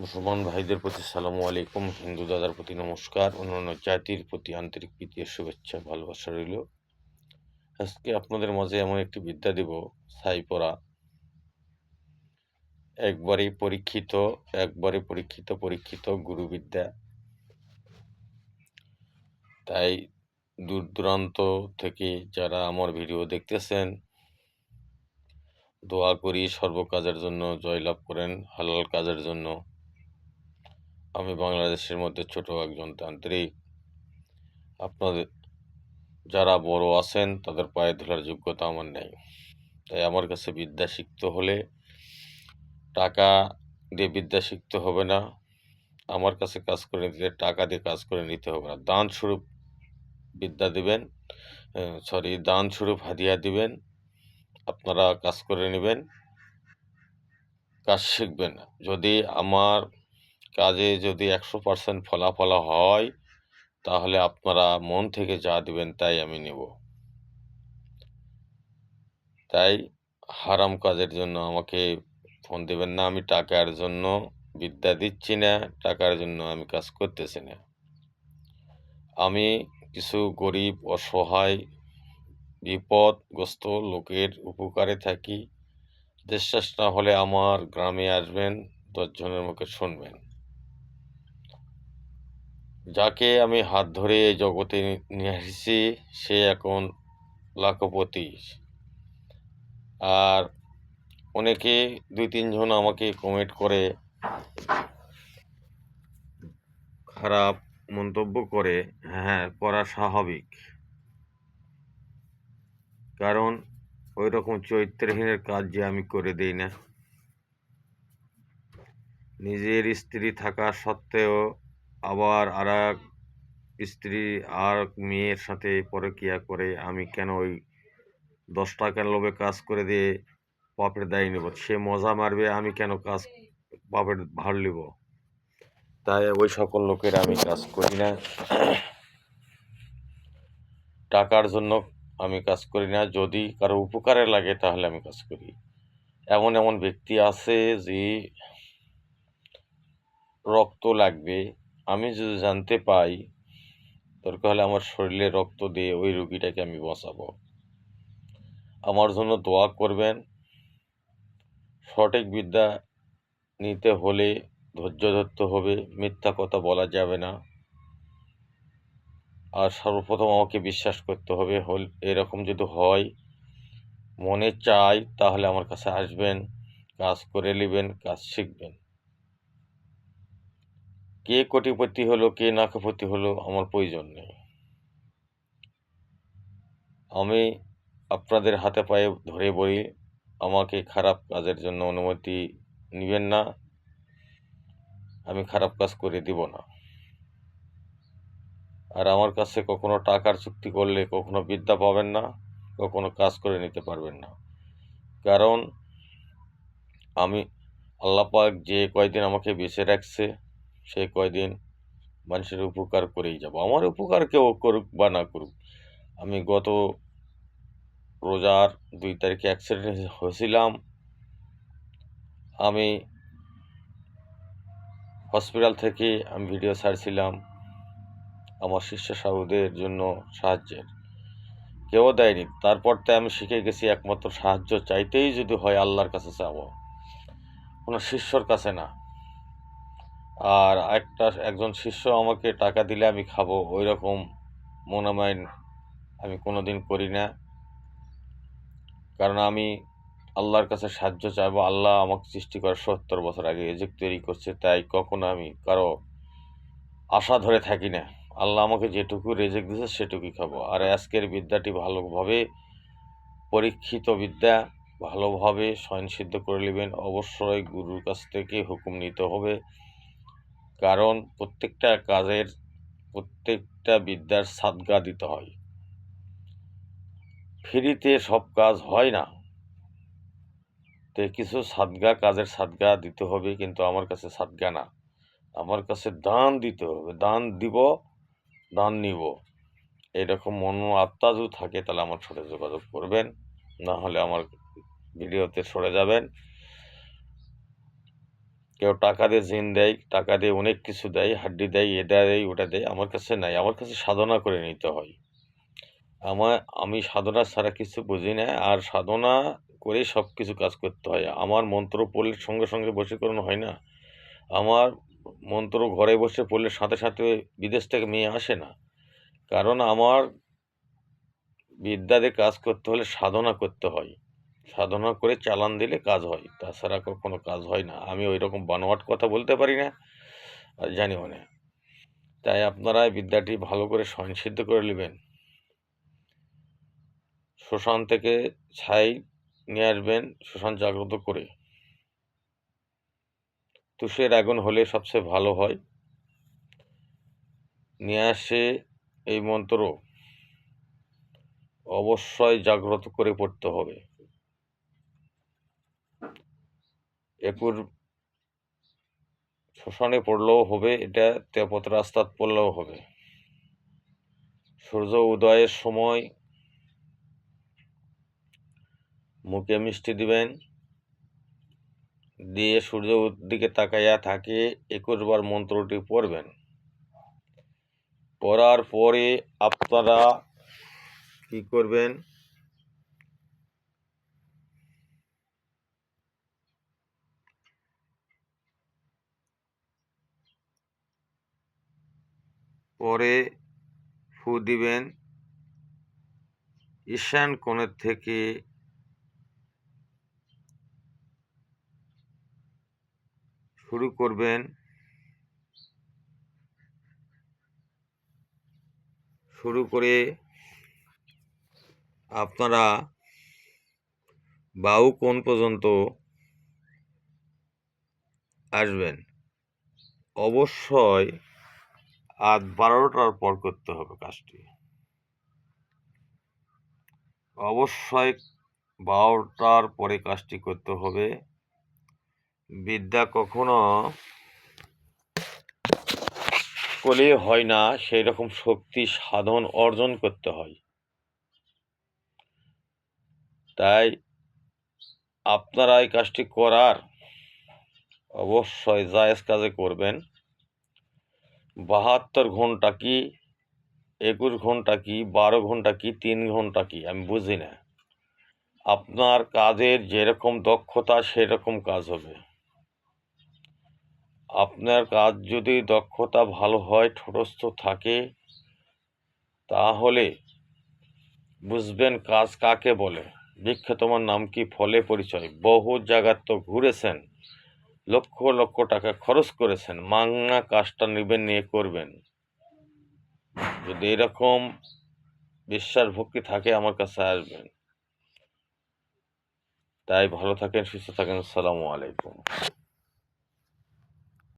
মুসলমান ভাইদের প্রতি সালামু আলাইকুম, হিন্দু দাদার প্রতি নমস্কার, অন্যান্য জাতির প্রতি আন্তরিক প্রীতি ও শুভেচ্ছা ভালোবাসা রইল। আজকে আপনাদের মাঝে এমন একটি বিদ্যা দিব, ছাই পড়া, একবারে পরীক্ষিত গুরুবিদ্যা। তাই দূর দূরান্ত থেকে যারা আমার ভিডিও দেখতেছেন, দোয়া করি সর্ব কাজের জন্য জয়লাভ করেন, হালাল কাজের জন্য। আমি বাংলাদেশের মধ্যে ছোট একজন তান্ত্রিক। আপনাদের যারা বড় আছেন তাদের পায়ে ধরার যোগ্যতা আমার নেই। তাই আমার কাছে বিদ্যা শিখতে হলে টাকা দিয়ে বিদ্যা শিখতে হবে না, আমার কাছে কাজ করে নিতে টাকা দিয়ে কাজ করে নিতে হবে না। দান স্বরূপ বিদ্যা দিবেন, দান স্বরূপ হাদিয়া দিবেন, আপনারা কাজ করে নেবেন, কাজ শিখবেন। যদি আমার কাজে যদি 100% ফলাফল হয়, তাহলে আপনারা মন থেকে যা দিবেন তাই আমি নেব। তাই হারাম কাজের জন্য আমাকে ফোন দেবেন না। আমি টাকার জন্য বিদ্যা দিচ্ছি না, টাকার জন্য আমি কাজ করতেছি না। আমি কিছু গরিব, অসহায়, বিপদগ্রস্ত লোকের উপকারে থাকি। বিশ্বাস না হলে আমার গ্রামে আসবেন, 10 জনের মুখে শুনবেন। যাকে আমি হাত ধরে এই জগতে নিয়ে এসেছি সে এখন লাখপতি। আর অনেকে 2-3 জন আমাকে কমেন্ট করে খারাপ মন্তব্য করে, হ্যাঁ করা স্বাভাবিক, কারণ ওই রকম চরিত্রহীনের কাজ যে আমি করে দিই না। নিজের স্ত্রী থাকা সত্ত্বেও আবার আর এক স্ত্রী আর মেয়ের সাথে পরকীয়া করে আমি কেন ওই 10 টাকার লোভে কাজ করে দিয়ে পাপের দায় নেব? সে মজা মারবে, আমি কেন পাপের ভার নেব? তাই ওই সকল লোকের আমি কাজ করি না। টাকার জন্য আমি কাজ করি না, যদি কারো উপকারে লাগে তাহলে আমি কাজ করি। এমন এমন ব্যক্তি আছে যে রক্ত লাগবে, আমি যদি জানতে পাই দরকার হলে আমার শরীরে রক্ত দিয়ে ওই রোগীটাকে আমি বাঁচাবো। আমার জন্য দোয়া করবেন। সঠিক বিদ্যা নিতে হলে ধৈর্য ধরতে হবে, মিথ্যা কথা বলা যাবে না। আর সর্বপ্রথম আমাকে বিশ্বাস করতে হবে। এরকম যদি হয়, মনে চাই, তাহলে আমার কাছে আসবেন, কাজ করে নেবেন, কাজ শিখবেন। কে কোটিপতি হলো, কে লাখপতি হলো, আমার প্রয়োজন নেই। আমি আপনাদের হাতে পায়ে ধরে বলি, আমাকে খারাপ কাজের জন্য অনুমতি নেবেন না। আমি খারাপ কাজ করে দিব না। আর আমার কাছে কখনো টাকার চুক্তি করলে কখনো বিদ্যা পাবেন না, কখনো কাজ করে নিতে পারবেন না। কারণ আমি আল্লাহ পাক যে কয়দিন আমাকে বেঁচে রাখছে, সেই কয়দিন মানুষের উপকার করেই যাব। আমার উপকার কেউ করুক বা না করুক। আমি গত রোজার 2 তারিখে অ্যাক্সিডেন্ট হয়েছিলাম। আমি হসপিটাল থেকে আমি ভিডিও ছাড়ছিলাম আমার শিষ্য সাধুদের জন্য সাহায্যের। কেউ দেয়নি। তারপর তো আমি শিখে গেছি একমাত্র সাহায্য চাইতেই যদি হয় আল্লাহর কাছে চাবো, কোনো শিষ্যর কাছে না। আর একজন শিষ্য আমাকে টাকা দিলে আমি খাবো, ওই রকম মনোমাইন্ড আমি কোনোদিন করি না। কারণ আমি আল্লাহর কাছে সাহায্য চাইবো। আল্লাহ আমাকে সৃষ্টি করে 70 বছর আগে রিজিক তৈরি করছে, তাই কখনো আমি কারো আশা ধরে থাকি না। আল্লাহ আমাকে যেটুকু রিজিক দিয়েছে সেটুকুই খাবো। আর আজকের বিদ্যাটি ভালোভাবে পরীক্ষিত বিদ্যা, ভালোভাবে স্বয়ংসিদ্ধ করে নেবেন। অবশ্যই গুরুর কাছ থেকে হুকুম নিতে হবে, কারণ প্রত্যেকটা বিদ্যার সাদগা দিতে হয়। ফ্রিতে সব কাজ হয় না, তো কিছু কাজের সাদগা দিতে হবে। কিন্তু আমার কাছে সাদগা না, আমার কাছে দান দিতে হবে। দান দিব, দান নিব, এরকম মন আত্মা যদি থাকে তাহলে আমার সাথে যোগাযোগ করবেন, না হলে আমার ভিডিওতে সরে যাবেন। কেউ টাকা দিয়ে জিন দেয়, টাকা দিয়ে অনেক কিছু দেয়, হাড্ডি দেয়, এটা দেয়, ওটা দেয়। আমার কাছে নাই, আমার কাছে সাধনা করে নিতে হয়। আমি সাধনা ছাড়া কিছু বুঝি না, আর সাধনা করে সব কিছু কাজ করতে হয়। আমার মন্ত্র পড়লে সঙ্গে সঙ্গে বশীকরণ হয় না। আমার মন্ত্র ঘরে বসে পড়লে সাথে সাথে বিদেশ থেকে মেয়ে আসে না। কারণ আমার বিদ্যা দিয়ে কাজ করতে হলে সাধনা করতে হয়। সাধনা করে চালান দিলে কাজ হয়, তাছাড়া কখনো কাজ হয় না। আমি ওই রকম বানোয়াট কথা বলতে পারি না, আর জানিও না। তাই আপনারা এই বিদ্যাটি ভালো করে স্বয়ংসিদ্ধ করে নেবেন। শ্মশান থেকে ছাই নিয়ে আসবেন, শ্মশান জাগ্রত করে। তুষের আগুন হলে সবচেয়ে ভালো হয়। নিয়ে আসে এই মন্ত্র অবশ্যই জাগ্রত করে পড়তে হবে। একুর শ্মশানে পড়লেও হবে, এটা তেপত রাস্তাত পড়লেও হবে। সূর্য উদয়ের সময় মুখে মিষ্টি দিবেন, দিয়ে সূর্যের দিকে তাকাইয়া থাকে 21 বার মন্ত্রটি পড়বেন। পড়ার পরে আপনারা কি করবেন, পরে ফু দিবেন। ঈশান কোণের থেকে শুরু করবেন, শুরু করে আপনারা বাহু কোণ পর্যন্ত আসবেন। অবশ্যই আজ 12টার পর করতে হবে কাজটি। অবশ্যই 12টার পরে কাজটি করতে হবে। বিদ্যা কখনো করলে হয় না, সেই রকম শক্তি সাধন অর্জন করতে হয়। তাই আপনারা এই কাজটি করার অবশ্যই জায়েজ কাজে করবেন। 72 ঘন্টা কি, 21 ঘন্টা কি, 12 ঘন্টা কি, 3 ঘন্টা কি, আমি বুঝি না। আপনার কাজের যেরকম দক্ষতা সেরকম কাজ হবে। আপনার কাজ যদি দক্ষতা ভালো হয়, ঠোঁটস্থ থাকে, তাহলে বুঝবেন কাজ কাকে বলে। বৃক্ষ তোমার নাম কি, ফলে পরিচয়। বহু জায়গার তো ঘুরেছেন, লক্ষ লক্ষ টাকা খরচ করেছেন, মাংনা কাজটা নেবেন, নিয়ে করবেন। যদি এরকম বিশ্বাস ভক্তি থাকে আমার কাছে আসবেন। তাই ভালো থাকেন, সুস্থ থাকেন। আসসালামু আলাইকুম।